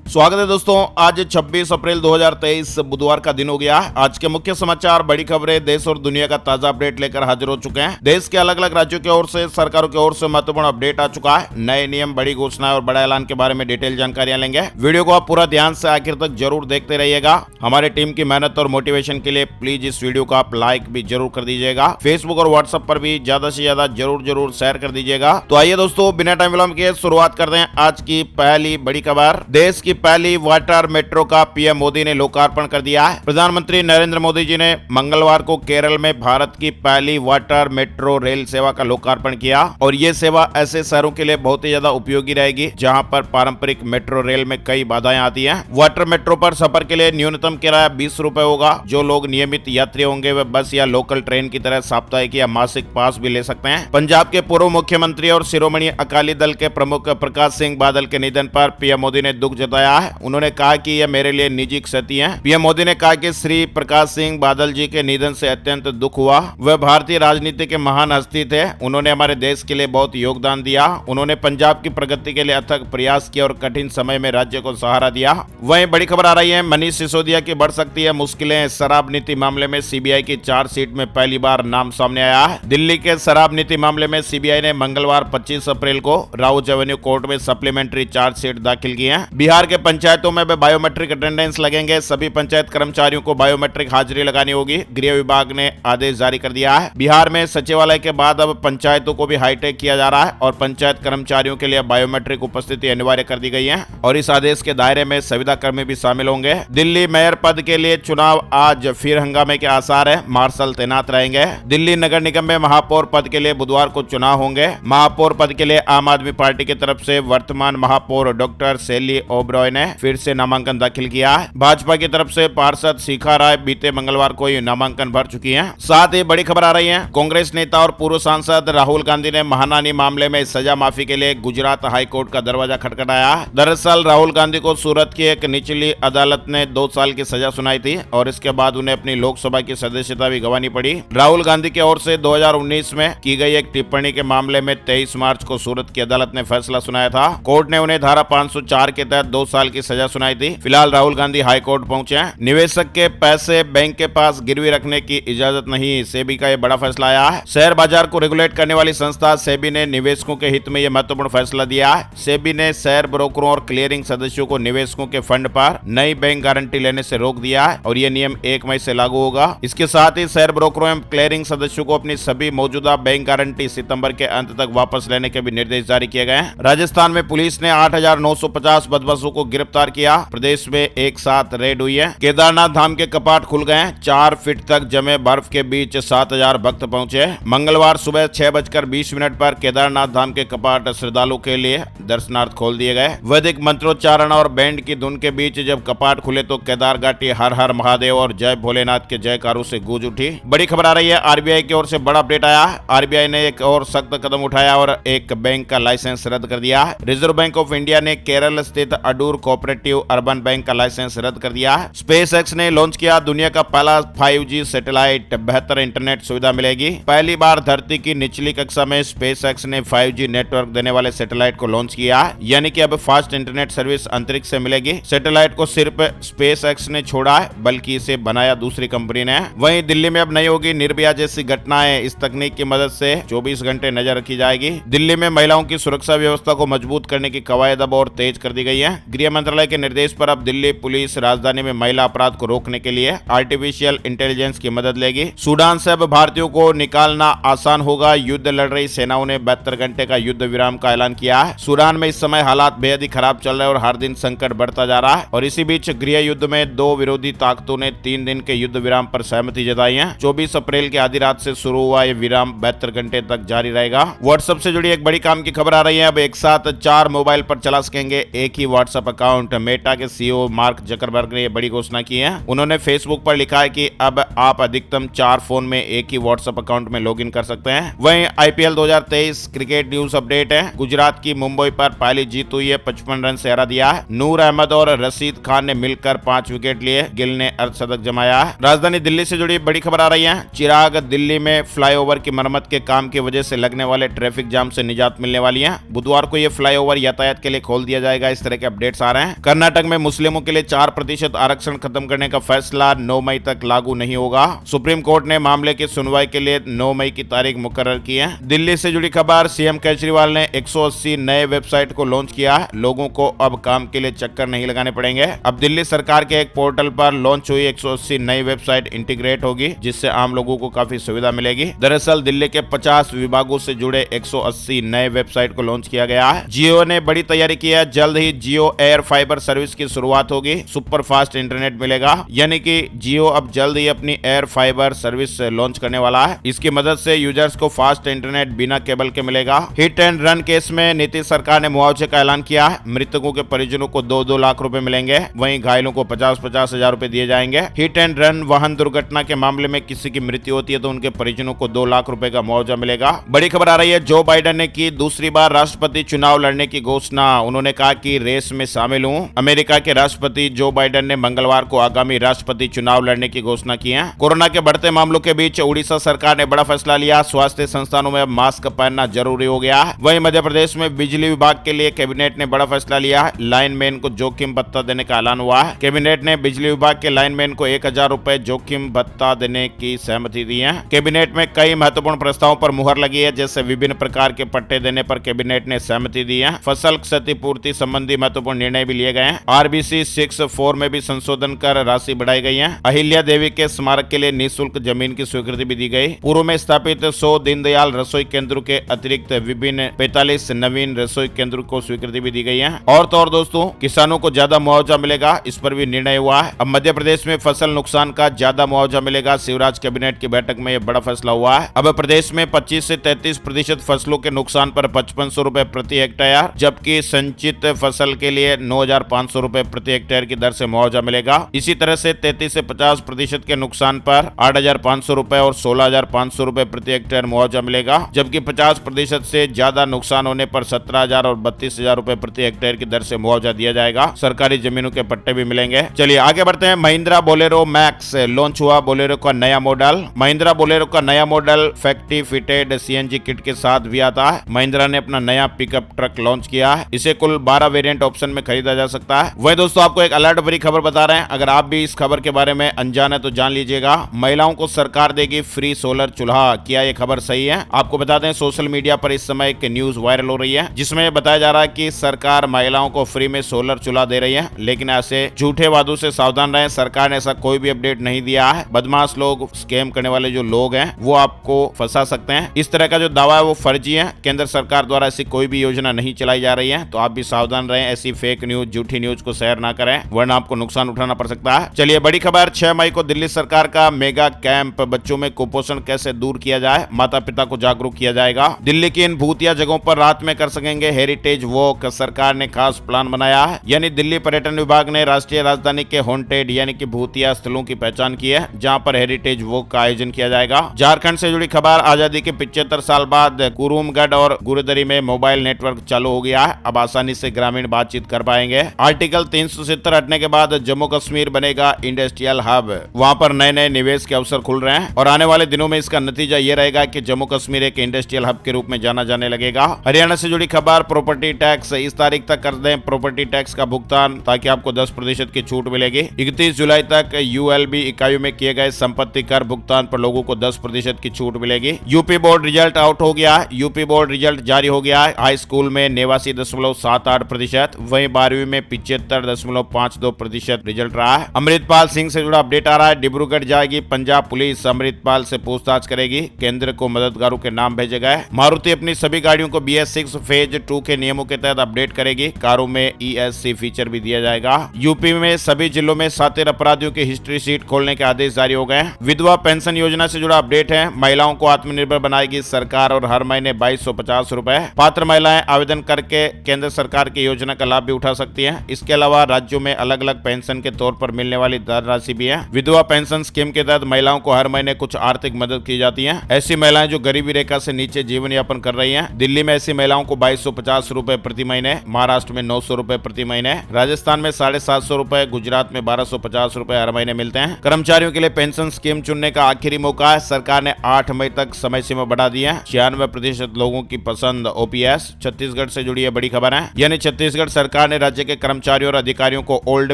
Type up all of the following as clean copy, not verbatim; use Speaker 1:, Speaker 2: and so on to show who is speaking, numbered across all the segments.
Speaker 1: स्वागत है दोस्तों। आज 26 अप्रैल 2023 बुधवार का दिन हो गया। आज के मुख्य समाचार, बड़ी खबरें, देश और दुनिया का ताजा अपडेट लेकर हाजिर हो चुके हैं। देश के अलग अलग राज्यों की ओर से, सरकारों की ओर से महत्वपूर्ण अपडेट आ चुका है। नए नियम, बड़ी घोषणाएं और बड़ा ऐलान के बारे में डिटेल जानकारियां लेंगे। वीडियो को आप पूरा ध्यान से आखिर तक जरूर देखते रहिएगा। हमारे टीम की मेहनत और मोटिवेशन के लिए प्लीज इस वीडियो को आप लाइक भी जरूर कर दीजिएगा। फेसबुक और व्हाट्सएप पर भी ज्यादा से ज्यादा जरूर शेयर कर दीजिएगा। तो आइए दोस्तों, बिना टाइम विलंब के शुरुआत करते हैं आज की पहली बड़ी खबर। देश की पहली वाटर मेट्रो का पीएम मोदी ने लोकार्पण कर दिया है। प्रधानमंत्री नरेंद्र मोदी जी ने मंगलवार को केरल में भारत की पहली वाटर मेट्रो रेल सेवा का लोकार्पण किया और ये सेवा ऐसे शहरों के लिए बहुत ही ज्यादा उपयोगी रहेगी जहां पर पारंपरिक मेट्रो रेल में कई बाधाएं आती हैं। वाटर मेट्रो पर सफर के लिए न्यूनतम किराया 20 रुपए होगा। जो लोग नियमित यात्री होंगे वे बस या लोकल ट्रेन की तरह साप्ताहिक या मासिक पास भी ले सकते हैं। पंजाब के पूर्व मुख्यमंत्री और शिरोमणि अकाली दल के प्रमुख प्रकाश सिंह बादल के निधन पर पीएम मोदी ने दुख जताया है। उन्होंने कहा कि यह मेरे लिए निजी क्षति है। पीएम मोदी ने कहा कि श्री प्रकाश सिंह बादल जी के निधन से अत्यंत दुख हुआ। वह भारतीय राजनीति के महान हस्ती थे। उन्होंने हमारे देश के लिए बहुत योगदान दिया। उन्होंने पंजाब की प्रगति के लिए अथक प्रयास किया और कठिन समय में राज्य को सहारा दिया। वहीं बड़ी खबर आ रही है, मनीष सिसोदिया की बढ़ सकती है मुश्किलें। शराब नीति मामले में सीबीआई की चार्जशीट में पहली बार नाम सामने आया है। दिल्ली के शराब नीति मामले में सीबीआई ने मंगलवार 25 अप्रैल को राउज एवेन्यू कोर्ट में सप्लीमेंट्री चार्जशीट दाखिल की है। बिहार के पंचायतों में बायोमेट्रिक अटेंडेंस लगेंगे। सभी पंचायत कर्मचारियों को बायोमेट्रिक हाजिरी लगानी होगी। गृह विभाग ने आदेश जारी कर दिया है। बिहार में सचिवालय के बाद अब पंचायतों को भी हाईटेक किया जा रहा है और पंचायत कर्मचारियों के लिए बायोमेट्रिक उपस्थिति अनिवार्य कर दी गई है और इस आदेश के दायरे में संविदा कर्मी भी शामिल होंगे। दिल्ली मेयर पद के लिए चुनाव, आज फिर हंगामे के आसार है। मार्शल तैनात रहेंगे। दिल्ली नगर निगम में महापौर पद के लिए बुधवार को चुनाव होंगे। महापौर पद के लिए आम आदमी पार्टी की तरफ से वर्तमान महापौर डॉक्टर शैली ओबरॉय ने फिर से नामांकन दाखिल किया है। भाजपा की तरफ से पार्षद शिखा राय बीते मंगलवार को ही नामांकन भर चुकी हैं। साथ ही बड़ी खबर आ रही है, कांग्रेस नेता और पूर्व सांसद राहुल गांधी ने महानानी मामले में सजा माफी के लिए गुजरात हाई कोर्ट का दरवाजा खटखटाया। दरअसल राहुल गांधी को सूरत की एक निचली अदालत ने 2 साल की सजा सुनाई थी और इसके बाद उन्हें अपनी लोकसभा की सदस्यता भी गंवानी पड़ी। राहुल गांधी की ओर से 2019 में की गई एक टिप्पणी के मामले में 23 मार्च को सूरत की अदालत ने फैसला सुनाया था। कोर्ट ने उन्हें धारा 504 के तहत 2 साल की सजा सुनाई थी। फिलहाल राहुल गांधी हाई कोर्ट पहुंचे हैं। निवेशक के पैसे बैंक के पास गिरवी रखने की इजाजत नहीं, सेबी का यह बड़ा फैसला आया है। शेयर बाजार को रेगुलेट करने वाली संस्था सेबी ने निवेशकों के हित में यह महत्वपूर्ण फैसला दिया है। सेबी ने शेयर ब्रोकरों और क्लियरिंग सदस्यों को निवेशकों के फंड पर नई बैंक गारंटी लेने से रोक दिया है और यह नियम 1 मई से लागू होगा। इसके साथ ही शेयर ब्रोकरों एवं क्लियरिंग सदस्यों को अपनी सभी मौजूदा बैंक गारंटी सितंबर के अंत तक वापस लेने के भी निर्देश जारी किए गए हैं। राजस्थान में पुलिस ने 8,950 बदमाशों को गिरफ्तार किया। प्रदेश में एक साथ रेड हुई है। केदारनाथ धाम के कपाट खुल गए। 4 फीट तक जमे बर्फ के बीच 7,000 भक्त पहुंचे। मंगलवार सुबह 6:20 पर केदारनाथ धाम के कपाट श्रद्धालुओं के लिए दर्शनार्थ खोल दिए गए। वैदिक मंत्रोच्चारण और बैंड की धुन के बीच जब कपाट खुले तो केदार घाटी हर हर महादेव और जय भोलेनाथ के जयकारों से गूंज उठी। बड़ी खबर आ रही है, आरबीआई की ओर से बड़ा अपडेट आया। आरबीआई ने एक और सख्त कदम उठाया और एक बैंक का लाइसेंस रद्द कर दिया। रिजर्व बैंक ऑफ इंडिया ने केरल स्थित अडूर कोऑपरेटिव अर्बन बैंक का लाइसेंस रद्द कर दिया है। स्पेसएक्स ने लॉन्च किया दुनिया का पहला 5G सैटेलाइट। बेहतर इंटरनेट सुविधा मिलेगी। पहली बार धरती की निचली कक्षा में स्पेसएक्स ने 5G नेटवर्क देने वाले सैटेलाइट को लॉन्च किया है, यानी कि अब फास्ट इंटरनेट सर्विस अंतरिक्ष से मिलेगी। सैटेलाइट को सिर्फ स्पेसएक्स ने छोड़ा है, बल्कि इसे बनाया दूसरी कंपनी ने। वहीं दिल्ली में अब नहीं होगी निर्भया जैसी घटनाएं। इस तकनीक की मदद से 24 घंटे नजर रखी जाएगी। दिल्ली में महिलाओं की सुरक्षा व्यवस्था को मजबूत करने की कवायद अब और तेज कर दी गई है। गृह मंत्रालय के निर्देश पर अब दिल्ली पुलिस राजधानी में महिला अपराध को रोकने के लिए आर्टिफिशियल इंटेलिजेंस की मदद लेगी। सूडान से अब भारतीयों को निकालना आसान होगा। युद्ध लड़ रही सेनाओं ने 72 घंटे का युद्ध विराम का ऐलान किया है। सूडान में इस समय हालात बेहद ही खराब चल रहे हैं और हर दिन संकट बढ़ता जा रहा है और इसी बीच गृह युद्ध में 2 विरोधी ताकतों ने 3 दिन के युद्ध विराम पर सहमति जताई है। 24 अप्रैल की आधी रात से शुरू हुआ यह विराम 72 घंटे तक जारी रहेगा। व्हाट्सएप से जुड़ी एक बड़ी काम की खबर आ रही है। अब एक साथ 4 मोबाइल पर चला सकेंगे एक ही व्हाट्सएप अकाउंट। मेटा के सीईओ मार्क जकरबर्ग ने यह बड़ी घोषणा की है। उन्होंने फेसबुक पर लिखा है कि अब आप अधिकतम 4 फोन में एक ही व्हाट्सएप अकाउंट में लॉगिन कर सकते हैं। वहीं आईपीएल 2023 क्रिकेट न्यूज अपडेट है। गुजरात की मुंबई पर पहली जीत हुई है। 55 रन से हरा दिया है। नूर अहमद और रशीद खान ने मिलकर 5 विकेट लिए। गिल ने अर्धशतक जमाया है। राजधानी दिल्ली से जुड़ी बड़ी खबर आ रही है। चिराग, दिल्ली में फ्लाईओवर की मरम्मत के काम की वजह से लगने वाले ट्रैफिक जाम से निजात मिलने वाली है। बुधवार को यह फ्लाईओवर यातायात के लिए खोल दिया जाएगा। इस तरह के अपडेट अपडेट्स आ रहे हैं। कर्नाटक में मुस्लिमों के लिए 4% आरक्षण खत्म करने का फैसला 9 मई तक लागू नहीं होगा। सुप्रीम कोर्ट ने मामले की सुनवाई के लिए 9 मई की तारीख मुकर्रर की है। दिल्ली से जुड़ी खबर, सीएम केजरीवाल ने 180 नए वेबसाइट को लॉन्च किया। लोगों को अब काम के लिए चक्कर नहीं लगाने पड़ेंगे। अब दिल्ली सरकार के एक पोर्टल पर लॉन्च हुई 180 नई वेबसाइट इंटीग्रेट होगी, जिससे आम लोगों को काफी सुविधा मिलेगी। दरअसल दिल्ली के 50 विभागों से जुड़े 180 नए वेबसाइट को लॉन्च किया गया है। जियो ने बड़ी तैयारी की है। जल्द ही जियो एयर फाइबर सर्विस की शुरुआत होगी। सुपर फास्ट इंटरनेट मिलेगा, यानी कि जियो अब जल्द ही अपनी एयर फाइबर सर्विस लॉन्च करने वाला है। इसकी मदद से यूजर्स को फास्ट इंटरनेट बिना केबल के मिलेगा। हिट एंड रन केस में नीतीश सरकार ने मुआवजे का ऐलान किया है। मृतकों के परिजनों को 2-2 लाख रुपए मिलेंगे, वहीं घायलों को 50-50 हजार रुपए दिए जाएंगे। हिट एंड रन वाहन दुर्घटना के मामले में किसी की मृत्यु होती है तो उनके परिजनों को 2 लाख रुपए का मुआवजा मिलेगा। बड़ी खबर आ रही है, जो बाइडेन ने की दूसरी बार राष्ट्रपति चुनाव लड़ने की घोषणा। उन्होंने कहा कि रेस में शामिल हूं। अमेरिका के राष्ट्रपति जो बाइडेन ने मंगलवार को आगामी राष्ट्रपति चुनाव लड़ने की घोषणा की है। कोरोना के बढ़ते मामलों के बीच उड़ीसा सरकार ने बड़ा फैसला लिया। स्वास्थ्य संस्थानों में अब मास्क पहनना जरूरी हो गया है। वहीं मध्य प्रदेश में बिजली विभाग के लिए कैबिनेट ने बड़ा फैसला लिया। लाइनमैन को जोखिम भत्ता देने का ऐलान हुआ है। कैबिनेट ने बिजली विभाग के लाइनमैन को 1000 रुपए जोखिम भत्ता देने की सहमति दी है। कैबिनेट में कई महत्वपूर्ण प्रस्तावों पर मुहर लगी है, जैसे विभिन्न प्रकार के पट्टे देने पर कैबिनेट ने सहमति दी है। फसल क्षतिपूर्ति संबंधी महत्वपूर्ण निर्णय भी लिए गए हैं। RBC 6(4) में भी संशोधन कर राशि बढ़ाई गई है। अहिल्या देवी के स्मारक के लिए निःशुल्क जमीन की स्वीकृति भी दी गई। पूर्व में स्थापित 100 दीनदयाल रसोई केंद्रों के अतिरिक्त विभिन्न 45 नवीन रसोई केंद्रों को स्वीकृति भी दी गई है। और तो और दोस्तों, किसानों को ज्यादा मुआवजा मिलेगा, इस पर भी निर्णय हुआ है। अब मध्य प्रदेश में फसल नुकसान का ज्यादा मुआवजा मिलेगा। शिवराज कैबिनेट की बैठक में यह बड़ा फैसला हुआ है। अब प्रदेश में 25 से 33% फसलों के नुकसान पर 5500 रुपए प्रति हेक्टेयर, जबकि संचित फसल के लिए 9500 रुपए प्रति हेक्टेयर की दर से मुआवजा मिलेगा। इसी तरह से 33 से 50% के नुकसान पर 8500 रुपए और 16500 रुपए प्रति हेक्टेयर मुआवजा मिलेगा, जबकि 50% से ज्यादा नुकसान होने पर 17000 और 32000 रुपए प्रति हेक्टेयर की दर से मुआवजा दिया जाएगा। सरकारी जमीनों के पट्टे भी मिलेंगे। चलिए आगे बढ़ते हैं। महिंद्रा बोलेरो मैक्स लॉन्च हुआ। बोलेरो का नया मॉडल। महिंद्रा बोलेरो का नया model factory fitted CNG kit के साथ भी आता है। महिंद्रा ने अपना नया पिकअप ट्रक लॉन्च किया है। इसे कुल 12 वेरिएंट ऑप्शन में खरीदा जा सकता है। वही दोस्तों, आपको एक अलर्ट भरी खबर बता रहे हैं। अगर आप भी इस खबर के बारे में अनजान है तो जान लीजिएगा। महिलाओं को सरकार देगी फ्री सोलर चूल्हा। क्या ये खबर सही है? आपको बता दें, सोशल मीडिया पर इस समय एक न्यूज वायरल हो रही है, जिसमें बताया जा रहा है कि सरकार महिलाओं को फ्री में सोलर चूल्हा दे रही है। लेकिन ऐसे झूठे वादों से सावधान रहें। सरकार ने ऐसा कोई भी अपडेट नहीं दिया है। बदमाश लोग, स्कैम करने वाले जो लोग हैं, वो आपको फंसा सकते हैं। इस तरह का जो दावा है वो फर्जी है। केंद्र सरकार द्वारा ऐसी कोई भी योजना नहीं चलाई जा रही है, तो आप भी सावधान रहें। ऐसी फेक न्यूज, झूठी न्यूज को शेयर ना करें, वरना आपको नुकसान उठाना पड़ सकता है। चलिए बड़ी खबर, 6 मई को दिल्ली सरकार का मेगा कैंप, बच्चों में कुपोषण कैसे दूर किया जाए, माता पिता को जागरूक किया जाएगा। दिल्ली की इन भूतिया जगहों पर रात में कर सकेंगे हेरिटेज वॉक। सरकार ने खास प्लान बनाया है, यानी दिल्ली पर्यटन विभाग ने राष्ट्रीय राजधानी के हॉन्टेड यानी कि भूतिया स्थलों की पहचान की है, जहां पर हेरिटेज वॉक का आयोजन किया जाएगा। झारखंड से जुड़ी खबर, आजादी के 75 साल बाद कुरुमगढ़ और गुरुदरी में मोबाइल नेटवर्क चालू हो गया है। अब आसानी से ग्रामीण बातचीत कर पाएंगे। आर्टिकल 370 हटने के बाद जम्मू कश्मीर बनेगा इंडस्ट्रियल हब। वहां पर नए नए निवेश के अवसर खुल रहे हैं और आने वाले दिनों में इसका नतीजा ये रहेगा कि जम्मू कश्मीर एक इंडस्ट्रियल हब के रूप में जाना जाने लगेगा। हरियाणा से जुड़ी खबर, प्रॉपर्टी टैक्स इस तारीख तक कर दें प्रॉपर्टी टैक्स का भुगतान, ताकि आपको 10% की छूट मिलेगी। 31 जुलाई तक ULB इकाइयों में किए गए संपत्ति कर भुगतान पर लोगों को 10% की छूट मिलेगी। यूपी बोर्ड रिजल्ट आउट हो गया है। यूपी बोर्ड रिजल्ट जारी हो गया है। हाई स्कूल में 89.78%, वहीं 12वीं में 75.52% रिजल्ट रहा है। अमृतपाल सिंह से जुड़ा अपडेट आ रहा है। डिब्रूगढ़ जाएगी पंजाब पुलिस, अमृतपाल से पूछताछ करेगी। केंद्र को मददगारों के नाम भेजे गए। मारुति अपनी सभी गाड़ियों को BS6 फेज 2 के नियमों के तहत अपडेट करेगी। कारों में ESC फीचर भी दिया जाएगा। यूपी में सभी जिलों में शातिर अपराधियों की हिस्ट्री सीट खोलने के आदेश जारी हो गए। विधवा पेंशन योजना से जुड़ा अपडेट है। महिलाओं को आत्मनिर्भर बनाएगी सरकार और हर महीने 2250 रुपए। पात्र महिलाएं आवेदन करके केंद्र सरकार की योजना का लाभ भी उठा सकती हैं। इसके अलावा राज्यों में अलग अलग पेंशन के तौर पर मिलने वाली धनराशि भी है। विधवा पेंशन स्कीम के तहत महिलाओं को हर महीने कुछ आर्थिक मदद की जाती है। ऐसी महिलाएं जो गरीबी रेखा से नीचे जीवन यापन कर रही हैं। दिल्ली में ऐसी महिलाओं को 2250 रुपए प्रति महीने, महाराष्ट्र में 900 रुपए प्रति महीने, राजस्थान में 750 रुपए, गुजरात में 1250 रुपए हर महीने मिलते हैं। कर्मचारियों के लिए पेंशन स्कीम चुनने का आखिरी मौका है। सरकार ने 8 मई तक समय सीमा बढ़ा दी है। 96% लोगों की पसंद OPS। छत्तीसगढ़ से जुड़ी है बड़ी खबर है, यानी छत्तीसगढ़ सरकार सरकार ने राज्य के कर्मचारियों और अधिकारियों को ओल्ड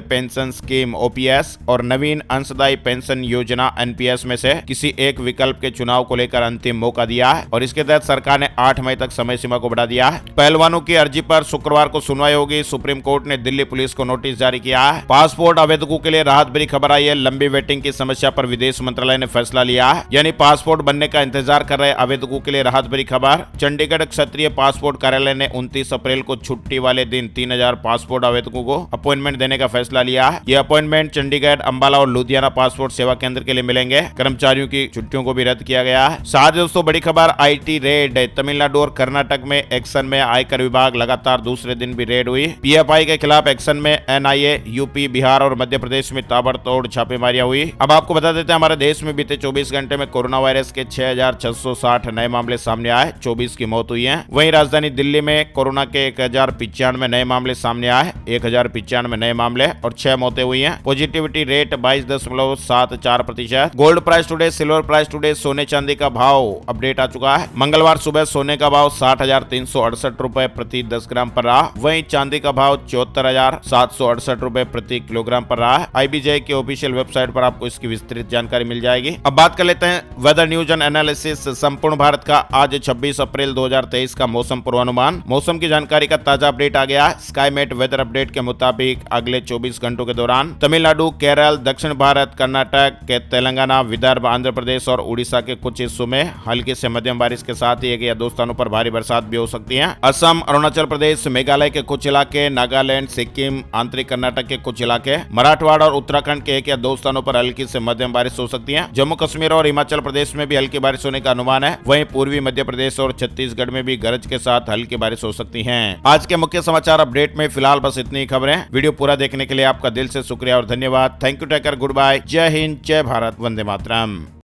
Speaker 1: पेंशन स्कीम ओपीएस और नवीन अंशदायी पेंशन योजना एनपीएस में से किसी एक विकल्प के चुनाव को लेकर अंतिम मौका दिया है और इसके तहत सरकार ने 8 मई तक समय सीमा को बढ़ा दिया है। पहलवानों की अर्जी पर शुक्रवार को सुनवाई होगी। सुप्रीम कोर्ट ने दिल्ली पुलिस को नोटिस जारी किया है। पासपोर्ट आवेदकों के लिए राहत भरी खबर आई है। लंबी वेटिंग की समस्या पर विदेश मंत्रालय ने फैसला लिया है, यानी पासपोर्ट बनने का इंतजार कर रहे आवेदकों के लिए राहत भरी खबर। चंडीगढ़ क्षेत्रीय पासपोर्ट कार्यालय ने 29 अप्रैल को छुट्टी वाले दिन 3000 पासपोर्ट आवेदकों को अपॉइंटमेंट देने का फैसला लिया है। ये अपॉइंटमेंट चंडीगढ़, अंबाला और लुधियाना पासपोर्ट सेवा केंद्र के लिए मिलेंगे। कर्मचारियों की छुट्टियों को भी रद्द किया गया है। साथ ही दोस्तों बड़ी खबर, आईटी रेड। तमिलनाडु और कर्नाटक में एक्शन में आयकर विभाग, लगातार दूसरे दिन भी रेड हुई। पीएफआई के खिलाफ एक्शन में एनआईए, यूपी, बिहार और मध्य प्रदेश में ताबड़तोड़ छापेमारियां हुई। अब आपको बता देते हैं, हमारे देश में बीते 24 घंटे में कोरोना वायरस के 6660 नए मामले सामने आए, 24 की मौत हुई है। वहीं राजधानी दिल्ली में कोरोना के 1095 नए मामले सामने आए, 1095 नए मामले और 6 मौतें हुई हैं। Positivity rate 22.74%। Gold price today, silver price today, सोने चांदी का भाव अपडेट आ चुका है। मंगलवार सुबह सोने का भाव 60,368 रुपए प्रति 10 ग्राम पर रहा। वहीं चांदी का भाव 74,768 रुपए प्रति किलोग्राम पर रहा है। आईबीजे की ऑफिशियल वेबसाइट पर आपको इसकी विस्तृत जानकारी मिल जाएगी। अब बात कर लेते हैं वेदर न्यूज एंड एनालिसिस। संपूर्ण भारत का आज 26 अप्रैल 2023 का मौसम पूर्वानुमान। मौसम की जानकारी का ताजा अपडेट आ गया। स्काईमेट वेदर अपडेट के मुताबिक अगले 24 घंटों के दौरान तमिलनाडु, केरल, दक्षिण भारत, कर्नाटक, तेलंगाना, विदर्भ, आंध्र प्रदेश और उड़ीसा के कुछ हिस्सों में हल्की से मध्यम बारिश के साथ ही एक या दो स्थानों पर भारी बरसात भी हो सकती है। असम, अरुणाचल प्रदेश, मेघालय के कुछ इलाके, नागालैंड, सिक्किम, आंतरिक कर्नाटक के कुछ इलाके, मराठवाड़ा और उत्तराखंड के एक या दो स्थानों पर हल्की से मध्यम बारिश हो सकती है। जम्मू कश्मीर और हिमाचल प्रदेश में भी हल्की बारिश होने का अनुमान है। वहीं पूर्वी मध्य प्रदेश और छत्तीसगढ़ में भी गरज के साथ हल्की बारिश हो सकती है। आज के मुख्य समाचार अपडेट में फिलहाल बस इतनी खबरें। वीडियो पूरा देखने के लिए आपका दिल से शुक्रिया और धन्यवाद। Thank you, take care, good bye, जय हिंद, जय भारत, वंदे मातरम।